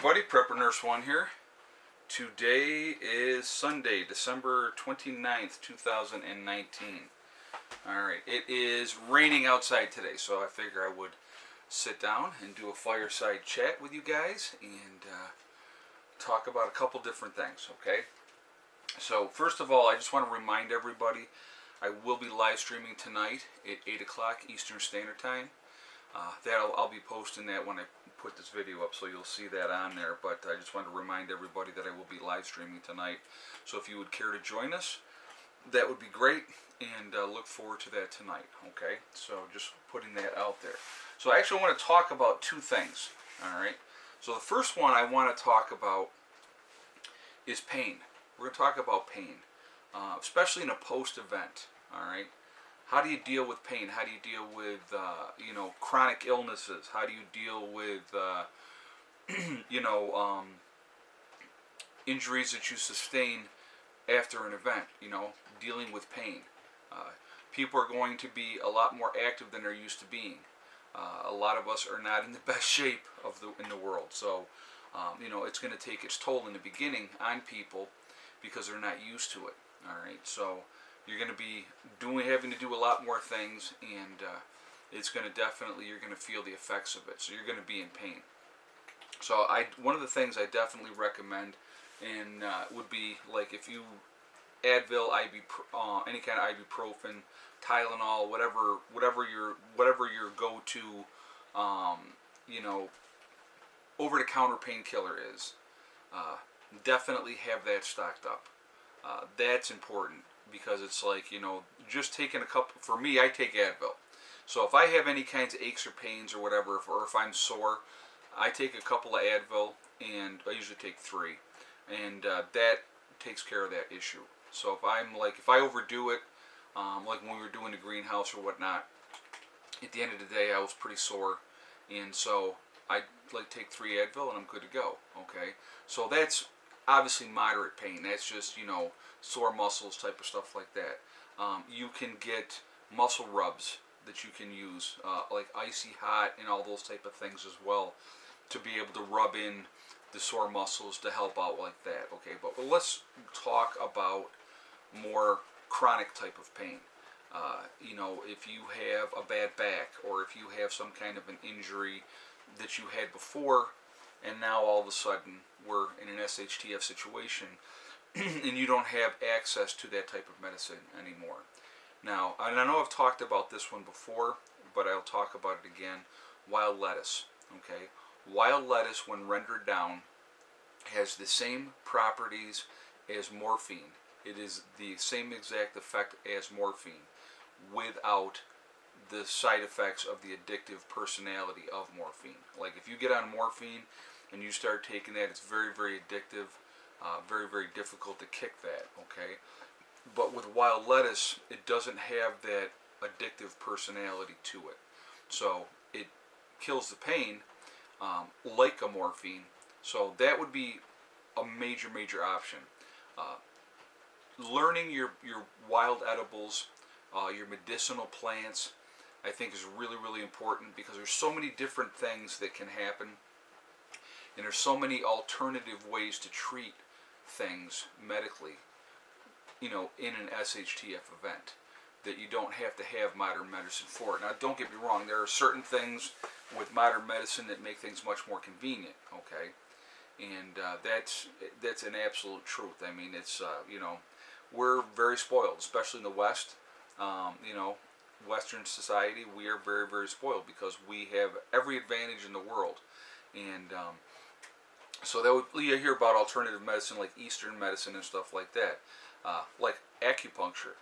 everybody, Prepper Nurse 1 here. Today is Sunday, December 29th, 2019. Alright, it is raining outside today, so I figure I would sit down and do a fireside chat with you guys and talk about a couple different things, okay? So, first of all, I just want to remind everybody I will be live streaming tonight at 8 o'clock Eastern Standard Time. I'll be posting that when I put this video up, so you'll see that on there. But I just want to remind everybody that I will be live streaming tonight. So if you would care to join us, that would be great, and look forward to that tonight. Okay, so just putting that out there. So I actually want to talk about two things. All right. So the first one I want to talk about is pain. We're going to talk about pain, especially in a post-event. All right. How do you deal with pain? How do you deal with, chronic illnesses? How do you deal with, injuries that you sustain after an event? Dealing with pain. People are going to be a lot more active than they're used to being. A lot of us are not in the best shape in the world. So, it's going to take its toll in the beginning on people because they're not used to it. All right, so you're going to be having to do a lot more things, and it's going to you're going to feel the effects of it. So you're going to be in pain. So one of the things I definitely recommend, and would be like if you Advil, any kind of ibuprofen, Tylenol, whatever your go-to, over-the-counter painkiller is, definitely have that stocked up. That's important. Because it's like, just taking a couple, for me, I take Advil. So if I have any kinds of aches or pains or whatever, or if I'm sore, I take a couple of Advil, and I usually take 3. And that takes care of that issue. So if I overdo it, like when we were doing the greenhouse or whatnot, at the end of the day, I was pretty sore. And so I take 3 Advil and I'm good to go, okay? So that's obviously moderate pain. That's just, sore muscles type of stuff like that. You can get muscle rubs that you can use, like icy hot and all those type of things as well, to be able to rub in the sore muscles to help out like that. Okay, but let's talk about more chronic type of pain. If you have a bad back, or if you have some kind of an injury that you had before, and now all of a sudden we're in an S.H.T.F situation, and you don't have access to that type of medicine anymore. Now, and I know I've talked about this one before, but I'll talk about it again. Wild lettuce. Okay, wild lettuce, when rendered down, has the same properties as morphine. It is the same exact effect as morphine, without the side effects of the addictive personality of morphine. Like if you get on morphine and you start taking that, it's very, very addictive. Very, very difficult to kick that, okay? But with wild lettuce, it doesn't have that addictive personality to it. So it kills the pain like a morphine. So that would be a major, major option. Learning your wild edibles, your medicinal plants, I think is really, really important, because there's so many different things that can happen, and there's so many alternative ways to treat things medically, in an S.H.T.F event, that you don't have to have modern medicine for it. Now, don't get me wrong, there are certain things with modern medicine that make things much more convenient, okay? And that's an absolute truth. I mean, it's, we're very spoiled, especially in the West. Western society, we are very, very spoiled because we have every advantage in the world. And so you hear about alternative medicine like Eastern medicine and stuff like that, like acupuncture.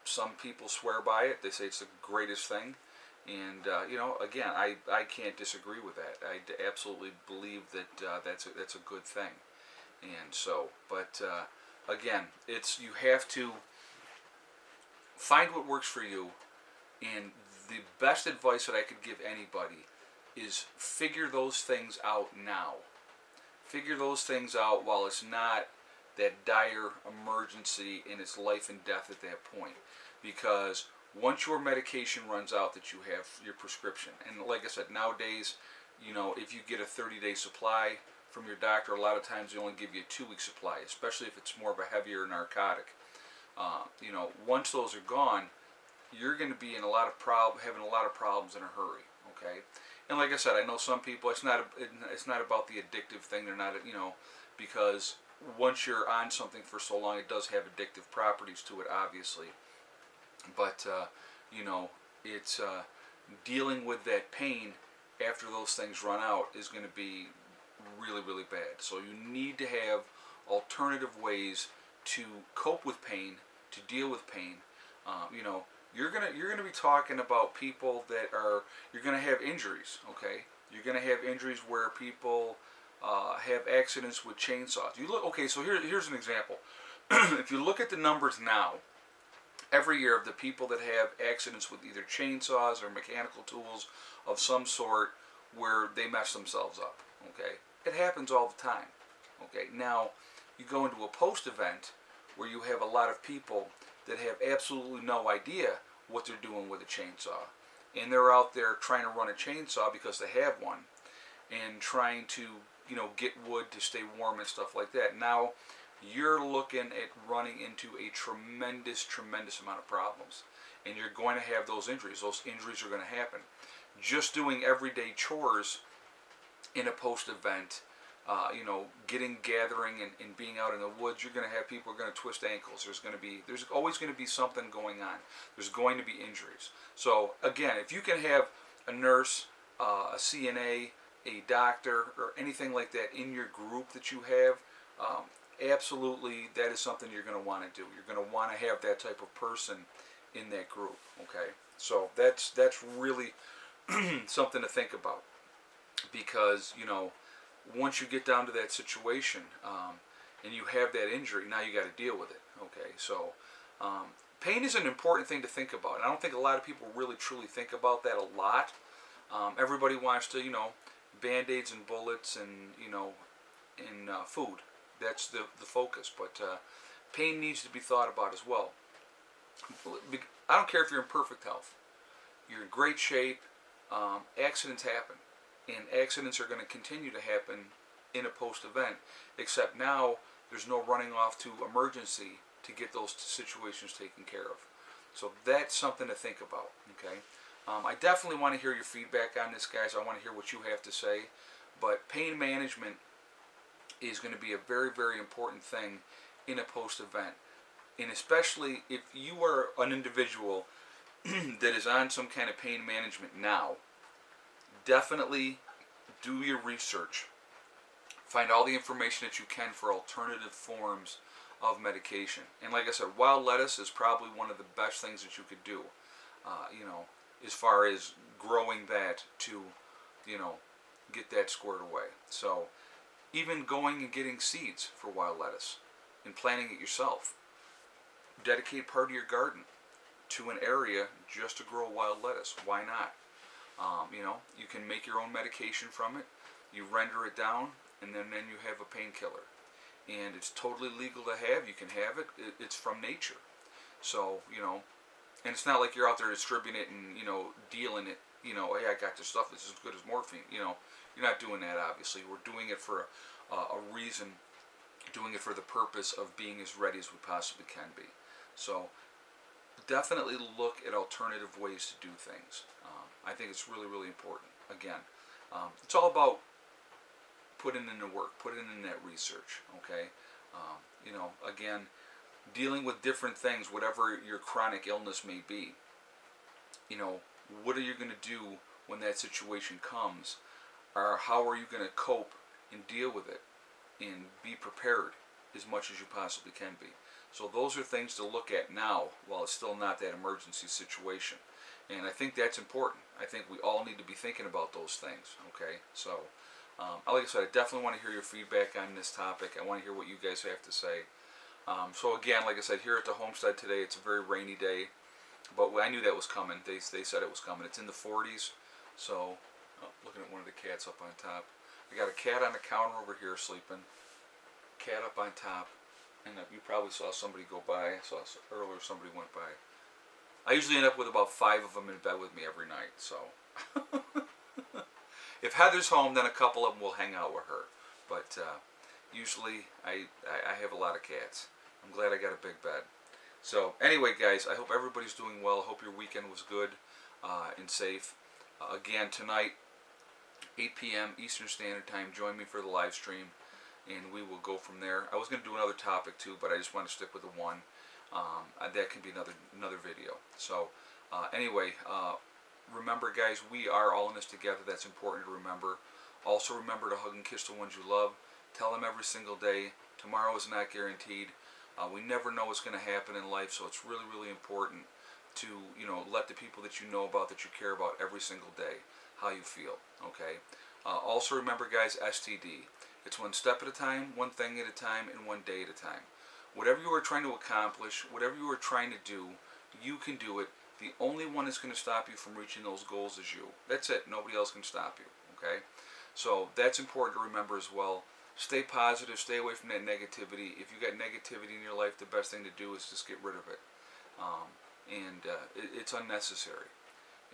Some people swear by it. They say it's the greatest thing, and again, I can't disagree with that. I absolutely believe that that's a good thing. And so, but again, you have to find what works for you, and the best advice that I could give anybody is figure those things out now. Figure those things out while it's not that dire emergency and it's life and death at that point. Because once your medication runs out that you have, your prescription, and like I said, nowadays You know, if you get a 30-day supply from your doctor, a lot of times they only give you a 2-week supply, especially if it's more of a heavier narcotic. You know, once those are gone, you're going to be in having a lot of problems in a hurry. Okay, and like I said, I know some people. It's not about the addictive thing. They're not, you know, because once you're on something for so long, it does have addictive properties to it, obviously. But you know, it's dealing with that pain after those things run out is going to be really, really bad. So you need to have alternative ways to cope with pain, to deal with pain. You know, you're gonna be talking about people that are, you're gonna have injuries. Okay, you're gonna have injuries where people have accidents with chainsaws. You look, okay, so here's an example. If you look at the numbers now, every year of the people that have accidents with either chainsaws or mechanical tools of some sort where they mess themselves up. Okay, it happens all the time. Okay, now you go into a post event where you have a lot of people that have absolutely no idea what they're doing with a chainsaw, and they're out there trying to run a chainsaw because they have one, and trying to, you know, get wood to stay warm and stuff like that. Now you're looking at running into a tremendous amount of problems, and you're going to have those injuries. Those injuries are going to happen. Just doing everyday chores in a post event, you know, gathering and being out in the woods, you're going to have people who are going to twist ankles. There's always going to be something going on. There's going to be injuries. So again, if you can have a nurse, a CNA, a doctor, or anything like that in your group that you have, absolutely, that is something you're going to want to do. You're going to want to have that type of person in that group. Okay, so that's really something to think about, because, you know, once you get down to that situation, and you have that injury, now you got to deal with it. Okay, so pain is an important thing to think about. And I don't think a lot of people really truly think about that a lot. Everybody wants to, you know, band-aids and bullets and, you know, and food. That's the focus. But pain needs to be thought about as well. I don't care if you're in perfect health. You're in great shape. Accidents happen. And accidents are going to continue to happen in a post-event, except now there's no running off to emergency to get those situations taken care of. So that's something to think about. Okay, I definitely want to hear your feedback on this, guys. I want to hear what you have to say. But pain management is going to be a very, very important thing in a post-event, and especially if you are an individual that is on some kind of pain management now. Definitely do your research. Find all the information that you can for alternative forms of medication. And like I said, wild lettuce is probably one of the best things that you could do, you know, as far as growing that to, you know, get that squared away. So even going and getting seeds for wild lettuce and planting it yourself. Dedicate part of your garden to an area just to grow wild lettuce. Why not? You know, you can make your own medication from it. You render it down, and then you have a painkiller. And it's totally legal to have. You can have it. It's from nature. So, you know, and it's not like you're out there distributing it and, you know, dealing it. You know, hey, I got this stuff that's as good as morphine. You know, you're not doing that, obviously. We're doing it for a reason, doing it for the purpose of being as ready as we possibly can be. So definitely look at alternative ways to do things. I think it's really, really important. Again, it's all about putting in the work, putting in that research. Okay, you know, again, dealing with different things, whatever your chronic illness may be. You know, what are you going to do when that situation comes, or how are you going to cope and deal with it, and be prepared as much as you possibly can be. So those are things to look at now while it's still not that emergency situation. And I think that's important. I think we all need to be thinking about those things. Okay, so like I said, I definitely want to hear your feedback on this topic. I want to hear what you guys have to say. So again, like I said, here at the homestead today, it's a very rainy day, but I knew that was coming. They said it was coming. It's in the 40s. So looking at one of the cats up on top. I got a cat on the counter over here sleeping. Cat up on top. And you probably saw somebody go by. I saw earlier somebody went by. I usually end up with about 5 of them in bed with me every night. So if Heather's home, then a couple of them will hang out with her. But usually I have a lot of cats. I'm glad I got a big bed. So anyway, guys, I hope everybody's doing well. I hope your weekend was good and safe. Again, tonight, 8 p.m. Eastern Standard Time, join me for the live stream, and we will go from there. I was going to do another topic too, but I just want to stick with the one. That can be another video. So anyway, remember, guys, we are all in this together. That's important to remember. Also remember to hug and kiss the ones you love. Tell them every single day. Tomorrow is not guaranteed. We never know what's going to happen in life, so it's really, really important to, let the people that you know about, that you care about every single day, how you feel, okay? Also remember, guys, STD. It's one step at a time, one thing at a time, and one day at a time. Whatever you are trying to accomplish, whatever you are trying to do, you can do it. The only one that's going to stop you from reaching those goals is you. That's it. Nobody else can stop you, okay? So that's important to remember as well. Stay positive. Stay away from that negativity. If you got negativity in your life, the best thing to do is just get rid of it. It's unnecessary,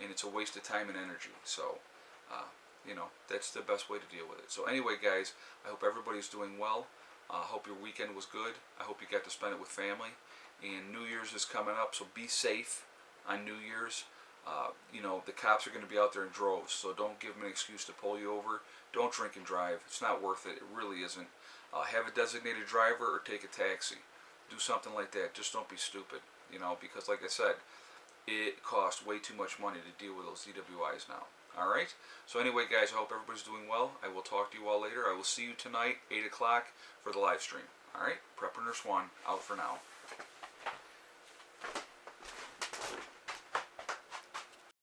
and it's a waste of time and energy. So, that's the best way to deal with it. So anyway, guys, I hope everybody's doing well. I hope your weekend was good. I hope you got to spend it with family. And New Year's is coming up, so be safe on New Year's. The cops are going to be out there in droves, so don't give them an excuse to pull you over. Don't drink and drive. It's not worth it. It really isn't. Have a designated driver or take a taxi. Do something like that. Just don't be stupid, because like I said, it costs way too much money to deal with those DWIs now. Alright? So anyway, guys, I hope everybody's doing well. I will talk to you all later. I will see you tonight, 8 o'clock, for the live stream. Alright? Prepper Nurse 1, out for now.